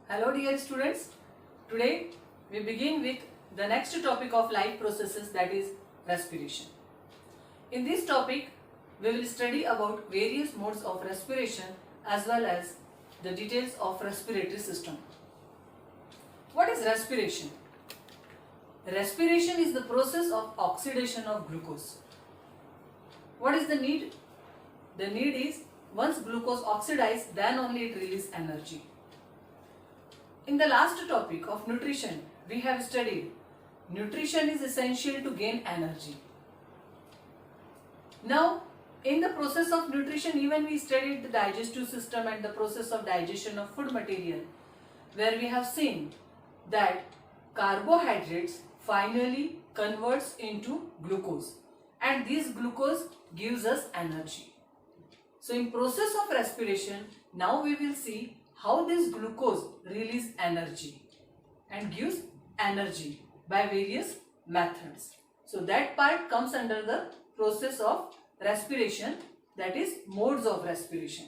Hello dear students, today we begin with the next topic of life processes, that is respiration. In this topic we will study about various modes of respiration as well as the details of respiratory system. What is respiration? Respiration is the process of oxidation of glucose. What is the need? The need is once glucose oxidizes, then only it releases energy. In the last topic of nutrition, we have studied nutrition is essential to gain energy. Now, in the process of nutrition, even we studied the digestive system and the process of digestion of food material, where we have seen that carbohydrates finally converts into glucose, and this glucose gives us energy. So, in process of respiration, now we will see how this glucose releases energy and gives energy by various methods. So that part comes under the process of respiration, that is modes of respiration.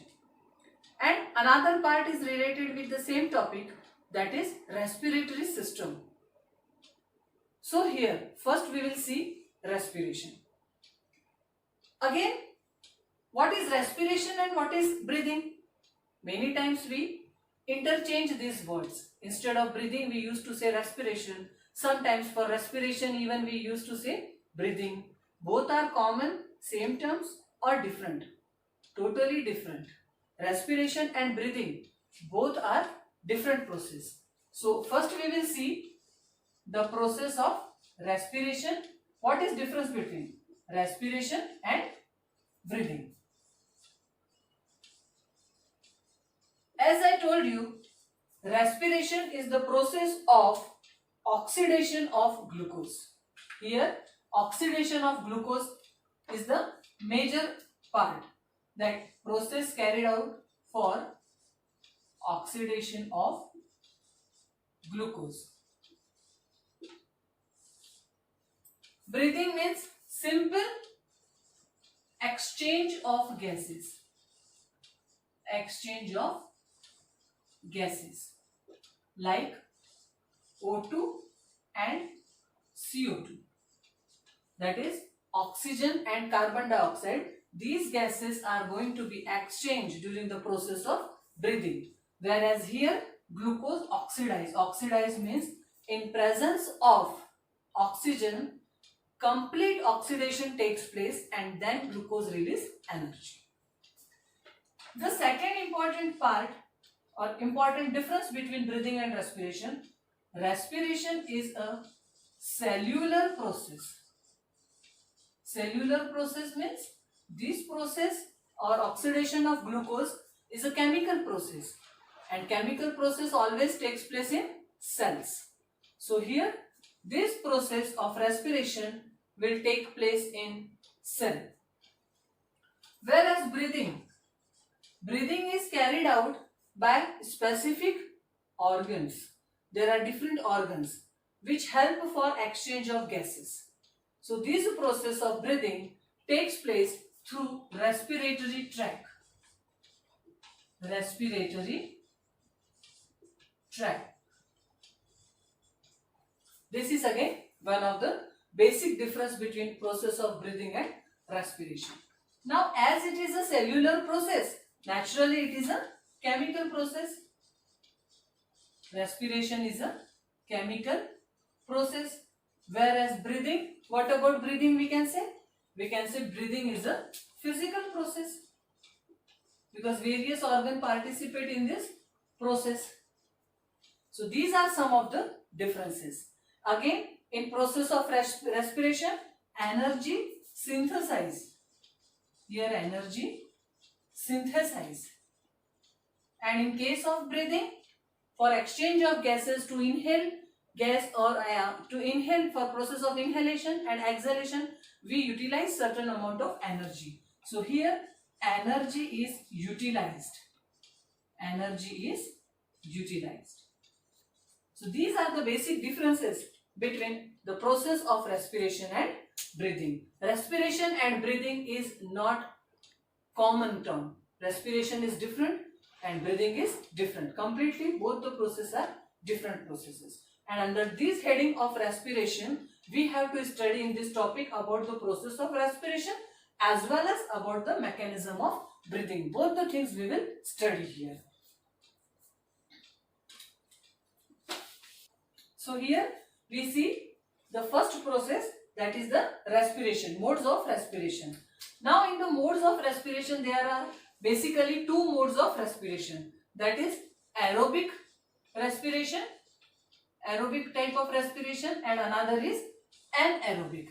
And another part is related with the same topic, that is respiratory system. So here first we will see respiration. Again, what is respiration and what is breathing? Many times we interchange these words. Instead of breathing, we used to say respiration. Sometimes for respiration even we used to say breathing. Both are common, same terms or different? Totally different. Respiration and breathing, both are different process. So first we will see the process of respiration. What is difference between respiration and breathing? As I told you, respiration is the process of oxidation of glucose. Here, oxidation of glucose is the major part, that process carried out for oxidation of glucose. Breathing means simple exchange of gases. Exchange of gases like O2 and CO2, that is oxygen and carbon dioxide. These gases are going to be exchanged during the process of breathing, whereas here glucose oxidize. Oxidize means in presence of oxygen complete oxidation takes place and then glucose release energy. The second important part or important difference between breathing and respiration, respiration is a cellular process. Cellular process means this process or oxidation of glucose is a chemical process, and chemical process always takes place in cells. So here this process of respiration will take place in cell. Whereas breathing is carried out by specific organs. There are different organs which help for exchange of gases. So this process of breathing takes place through respiratory tract. Respiratory tract. This is again one of the basic difference between process of breathing and respiration. Now, as it is a cellular process, naturally it is a chemical process. Respiration is a chemical process, whereas breathing, what about breathing we can say? We can say breathing is a physical process, because various organs participate in this process. So these are some of the differences. Again, in process of respiration, energy synthesize. Here energy synthesize. And in case of breathing, for exchange of gases, to inhale gas or to inhale, for process of inhalation and exhalation, we utilize certain amount of energy. So here energy is utilized. Energy is utilized. So these are the basic differences between the process of respiration and breathing. Respiration and breathing is not common term. Respiration is different and breathing is different. Completely both the processes are different processes. And under this heading of respiration, we have to study in this topic about the process of respiration as well as about the mechanism of breathing. Both the things we will study here. So here we see the first process, that is the respiration, modes of respiration. Now in the modes of respiration there are basically two modes of respiration, that is aerobic respiration, aerobic type of respiration, and another is anaerobic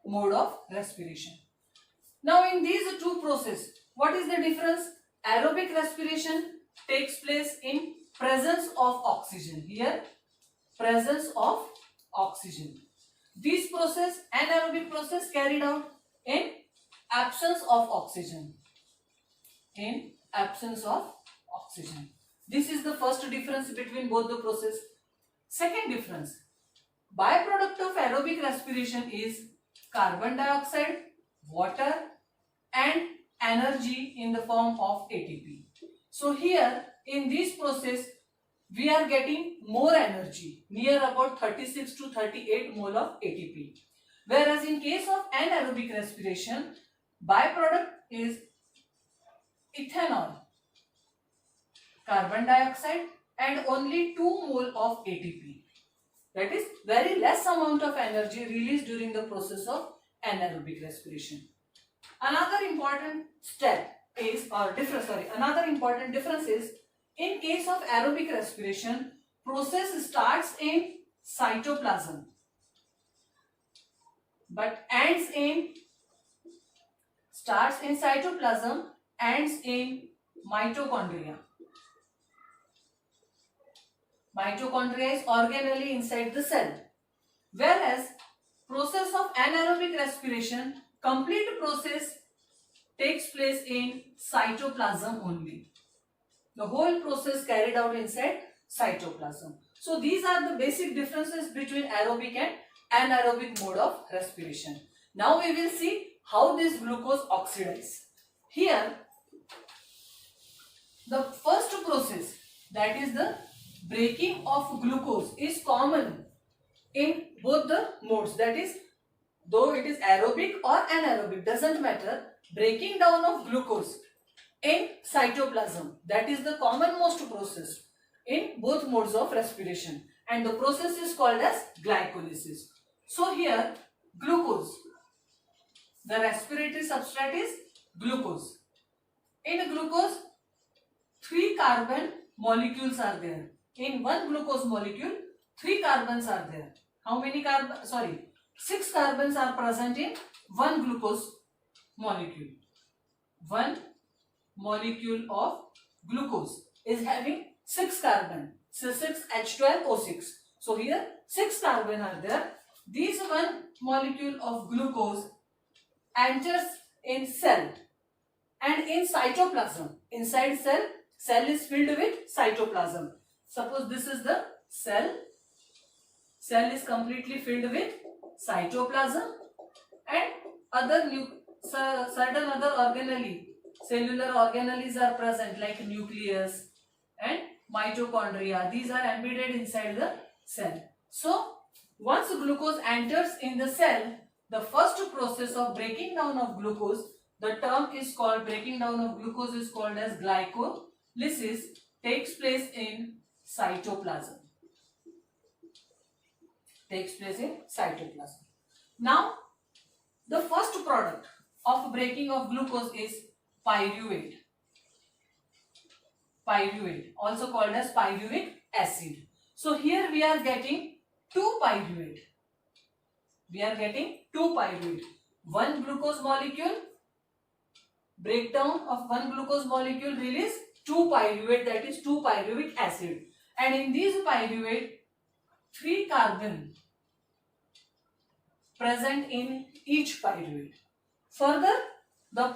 mode of respiration. Now in these two processes, what is the difference? Aerobic respiration takes place in presence of oxygen. Here, presence of oxygen. This process, anaerobic process, carried out in absence of oxygen. In absence of oxygen. This is the first difference between both the process. Second difference, byproduct of aerobic respiration is carbon dioxide, water, and energy in the form of ATP. So here in this process we are getting more energy, near about 36 to 38 mole of ATP. Whereas in case of anaerobic respiration, byproduct is ethanol, carbon dioxide, and only 2 mole of ATP. That is very less amount of energy released during the process of anaerobic respiration. Another important difference is, in case of aerobic respiration, process starts in cytoplasm but ends in mitochondria. Mitochondria is organelle inside the cell. Whereas process of anaerobic respiration, complete process takes place in cytoplasm only. The whole process carried out inside cytoplasm. So these are the basic differences between aerobic and anaerobic mode of respiration. Now we will see how this glucose oxidizes. Here, the first process, that is the breaking of glucose, is common in both the modes. That is, though it is aerobic or anaerobic, doesn't matter, breaking down of glucose in cytoplasm, that is the commonmost process in both modes of respiration, and the process is called as glycolysis. So here, glucose, the respiratory substrate is glucose. In glucose, 3 carbon molecules are there. In one glucose molecule, 3 carbons are there. How many carbon? 6 carbons are present in one glucose molecule. One molecule of glucose is having 6 carbon, so 6H12O6. So here 6 carbon are there. This one molecule of glucose enters in cell and in cytoplasm. Inside cell is filled with cytoplasm. Suppose this is the cell is completely filled with cytoplasm, and certain other organelle, cellular organelles are present, like nucleus and mitochondria. These are embedded inside the cell. So once glucose enters in the cell, the first process of breaking down of glucose, the term is called breaking down of glucose is called as glycolysis, takes place in cytoplasm. Now, the first product of breaking of glucose is pyruvate. Pyruvate, also called as pyruvic acid. So here we are getting 2 pyruvate. One glucose molecule, breakdown of one glucose molecule release 2 pyruvate, that is 2 pyruvic acid. And in these pyruvate, 3 carbon present in each pyruvate. Further, the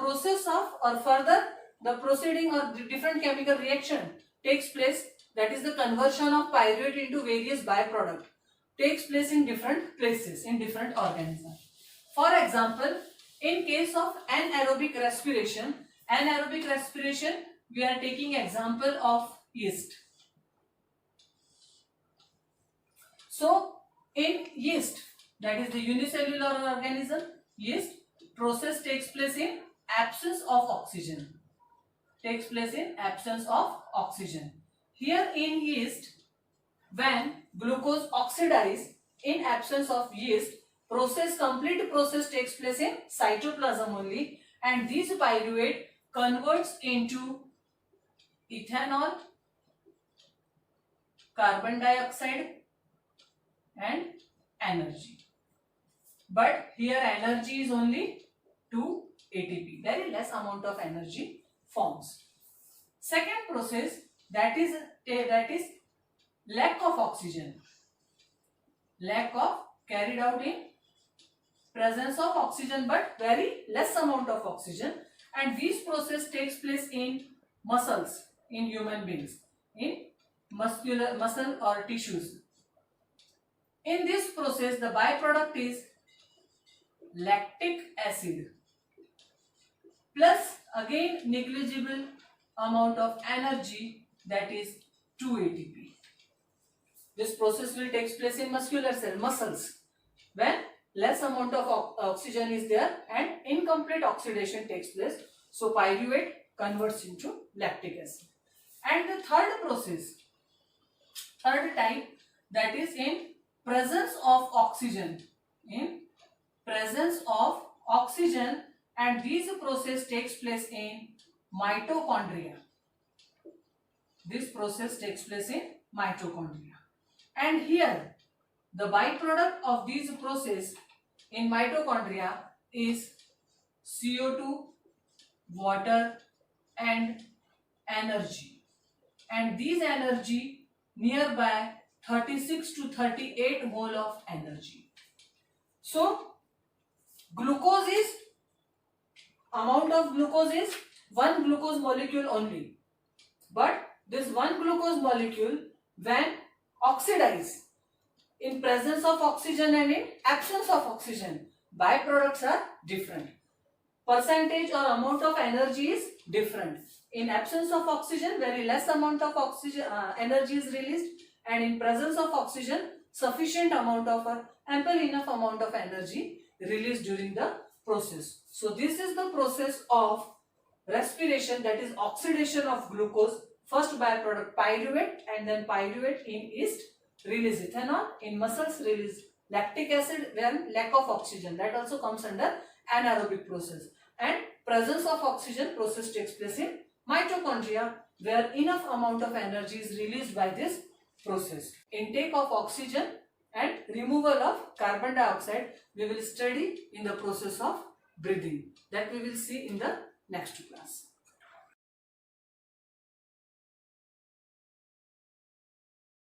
proceeding or the different chemical reaction takes place, that is the conversion of pyruvate into various byproduct, takes place in different places, in different organisms. For example, in case of anaerobic respiration, Anaerobic respiration, we are taking example of yeast. So in yeast, that is the unicellular organism, yeast, process takes place in absence of oxygen. Takes place in absence of oxygen. Here in yeast, when glucose oxidize in absence of yeast, complete process takes place in cytoplasm only, and this pyruvate converts into ethanol, carbon dioxide and energy. But here energy is only 2 ATP, very less amount of energy forms. Second process, that is lack of oxygen. Lack of, carried out in presence of oxygen but very less amount of oxygen, and this process takes place in muscles in human beings, in muscle or tissues. In this process, the byproduct is lactic acid plus again negligible amount of energy, that is 2 ATP. This process will take place in muscular cell, muscles, when less amount of oxygen is there and incomplete oxidation takes place. So pyruvate converts into lactic acid. And the third process, third type, that is in presence of oxygen. In presence of oxygen, and this process takes place in mitochondria. This process takes place in mitochondria. And here the byproduct of this process in mitochondria is CO2, water and energy. And these energy nearby 36 to 38 mole of energy. So glucose is, amount of glucose is one glucose molecule only. But this one glucose molecule, when oxidize in presence of oxygen and in absence of oxygen, byproducts are different. Percentage or amount of energy is different. In absence of oxygen, very less amount of oxygen energy is released, and in presence of oxygen, sufficient amount of ample enough amount of energy released during the process. So this is the process of respiration, that is oxidation of glucose. First byproduct pyruvate, and then pyruvate in yeast release ethanol, in muscles release lactic acid when lack of oxygen, that also comes under anaerobic process. And presence of oxygen, process takes place in mitochondria where enough amount of energy is released by this process. Intake of oxygen and removal of carbon dioxide we will study in the process of breathing, that we will see in the next class.